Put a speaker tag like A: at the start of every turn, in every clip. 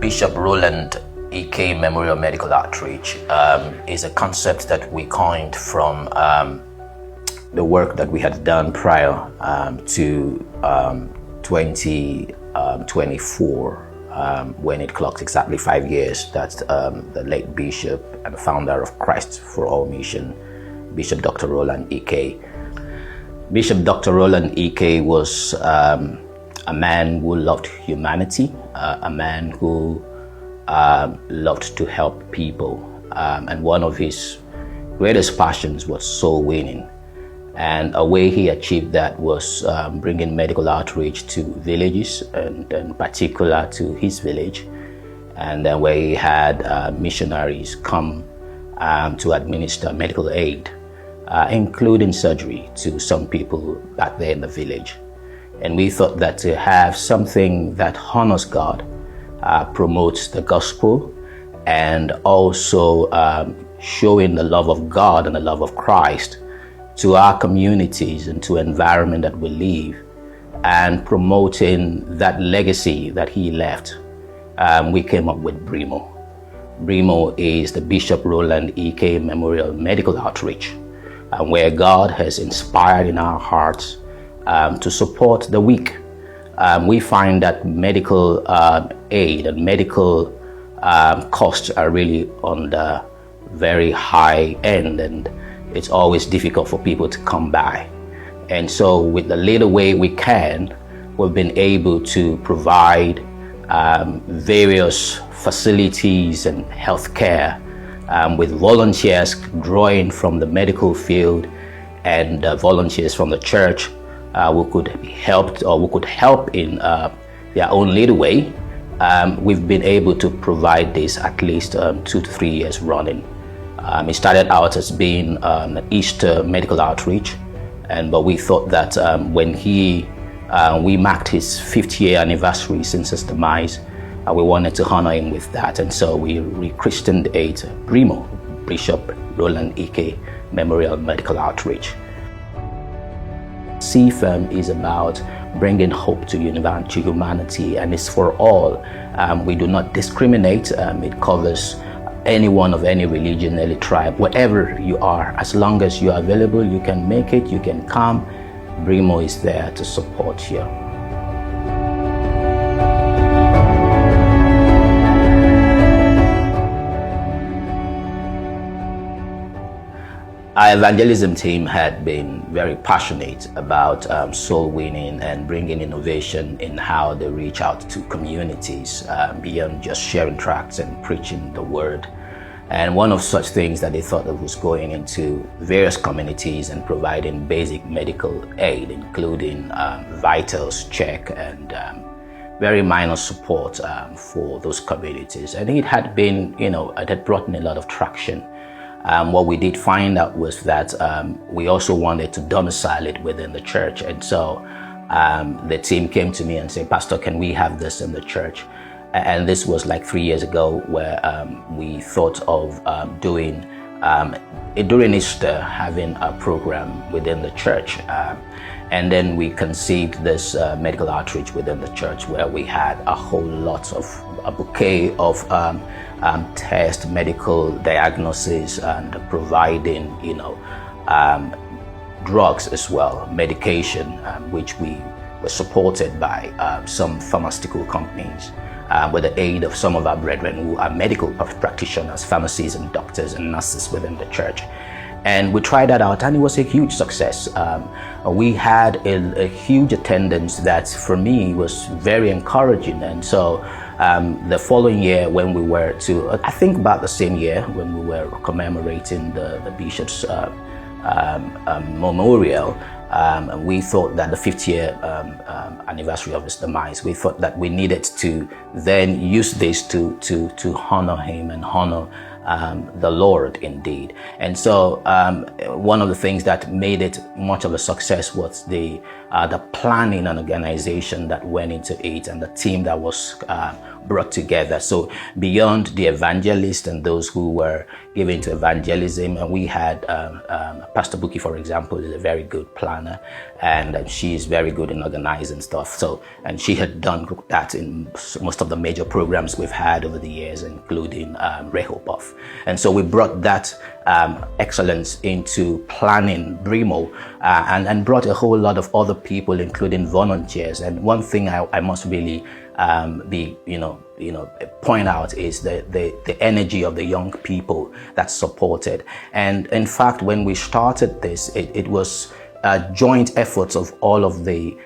A: Bishop Roland E.K. Memorial Medical Outreach is a concept that we coined from the work that we had done prior to 2024, when it clocked exactly 5 years that the late Bishop and founder of Christ for All Mission, Bishop Dr. Roland E.K. Bishop Dr. Roland E.K. was a man who loved humanity, a man who loved to help people, and one of his greatest passions was soul winning. And a way he achieved that was bringing medical outreach to villages, and in particular to his village, and then where he had missionaries come to administer medical aid, including surgery to some people back there in the village. And we thought that to have something that honors God, promotes the gospel, and also showing the love of God and the love of Christ to our communities and to environment that we live, and promoting that legacy that he left, we came up with BRIMMO. BRIMMO is the Bishop Roland E.K. Memorial Medical Outreach, where God has inspired in our hearts to support the weak. We find that medical aid and medical costs are really on the very high end, and it's always difficult for people to come by. And so with the little way we can, we've been able to provide various facilities and healthcare with volunteers drawing from the medical field and volunteers from the church who could be helped, or who could help in their own little way. We've been able to provide this at least 2 to 3 years running. It started out as being an Easter medical outreach, but we thought that when we marked his 50th year anniversary since his demise, we wanted to honor him with that, and so we rechristened it BRIMMO, Bishop Roland E.K. Memorial Medical Outreach. CFAM is about bringing hope to humanity, and it's for all. We do not discriminate. It covers anyone of any religion, any tribe, whatever you are. As long as you are available, you can make it, you can come. BRIMMO is there to support you. Our evangelism team had been very passionate about soul winning and bringing innovation in how they reach out to communities beyond just sharing tracts and preaching the word. And one of such things that they thought of was going into various communities and providing basic medical aid, including vitals check and very minor support for those communities. I think it had been, it had brought in a lot of traction. What we did find out was that we also wanted to domicile it within the church. And so the team came to me and said, "Pastor, can we have this in the church?" And this was like 3 years ago, where we thought of doing, during Easter, having a program within the church. And then we conceived this medical outreach within the church, where we had a whole lot of, a bouquet of tests, medical diagnosis, and providing, drugs as well, medication, which we were supported by some pharmaceutical companies, with the aid of some of our brethren who are medical practitioners, pharmacists and doctors and nurses within the church. And we tried that out, and it was a huge success. We had a huge attendance that for me was very encouraging. And so the following year, when we were I think about the same year, when we were commemorating the bishop's memorial, we thought that the 50th year anniversary of his demise, we thought that we needed to then use this to honor him and honor the Lord indeed. And so one of the things that made it much of a success was the planning and organization that went into it, and the team that was brought together. So beyond the evangelists and those who were given to evangelism, and we had Pastor Buki, for example, is a very good planner, and she is very good in organizing stuff. So, and she had done that in most of the major programs we've had over the years, including Rehoboth. And so we brought that excellence into planning BRIMMO, and brought a whole lot of other people, including volunteers. And one thing I must really point out is the energy of the young people that supported. And in fact, when we started this, it was joint efforts of all of the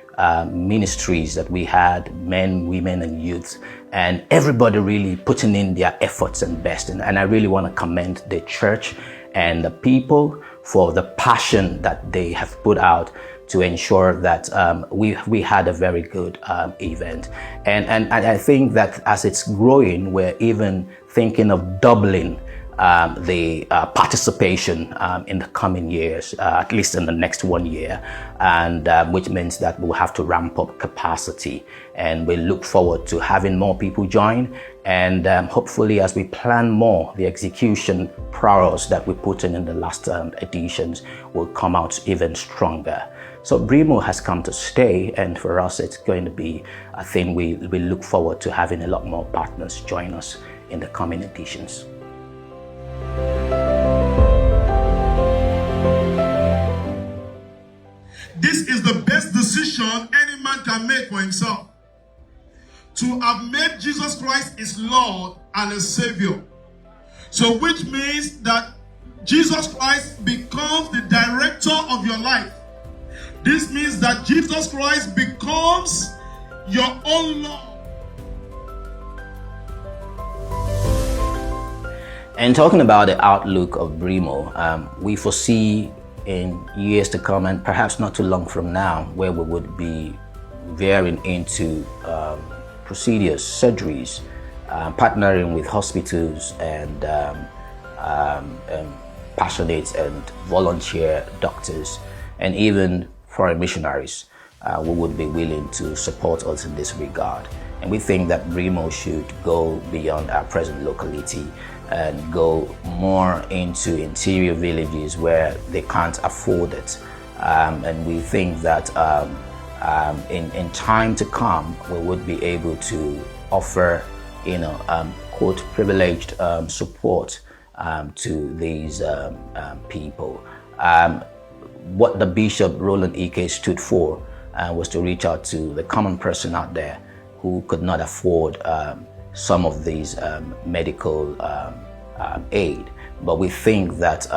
A: ministries that we had, men, women, and youth, and everybody really putting in their efforts and best. And I really want to commend the church and the people for the passion that they have put out to ensure that we had a very good event. And I think that as it's growing, we're even thinking of doubling the participation in the coming years, at least in the next 1 year, and which means that we'll have to ramp up capacity, and we look forward to having more people join, and hopefully as we plan more, the execution prowess that we put in the last editions will come out even stronger. So BRIMMO has come to stay, and for us it's going to be a thing we look forward to having a lot more partners join us in the coming editions.
B: This is the best decision any man can make for himself. To have made Jesus Christ his Lord and his Savior. So which means that Jesus Christ becomes the director of your life. This means that Jesus Christ becomes your own Lord.
A: And talking about the outlook of BRIMMO, we foresee in years to come, and perhaps not too long from now, where we would be veering into procedures, surgeries, partnering with hospitals and passionate and volunteer doctors, and even foreign missionaries who would be willing to support us in this regard. And we think that BRIMMO should go beyond our present locality and go more into interior villages where they can't afford it. And we think that in time to come, we would be able to offer, quote, privileged support to these people. What the Bishop Roland Ike stood for was to reach out to the common person out there who could not afford some of these medical aid. But we think that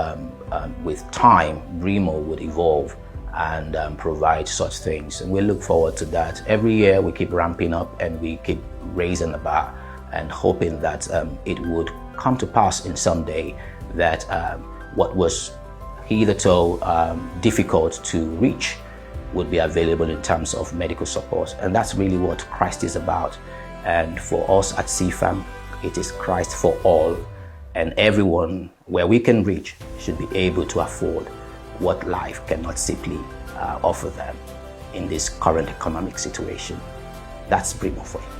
A: with time, BRIMMO would evolve and provide such things. And we look forward to that. Every year we keep ramping up and we keep raising the bar and hoping that it would come to pass in some day that what was hitherto difficult to reach would be available in terms of medical support. And that's really what Christ is about. And for us at CFAM, it is Christ for all. And everyone where we can reach should be able to afford what life cannot simply offer them in this current economic situation. That's BRIMMO for you.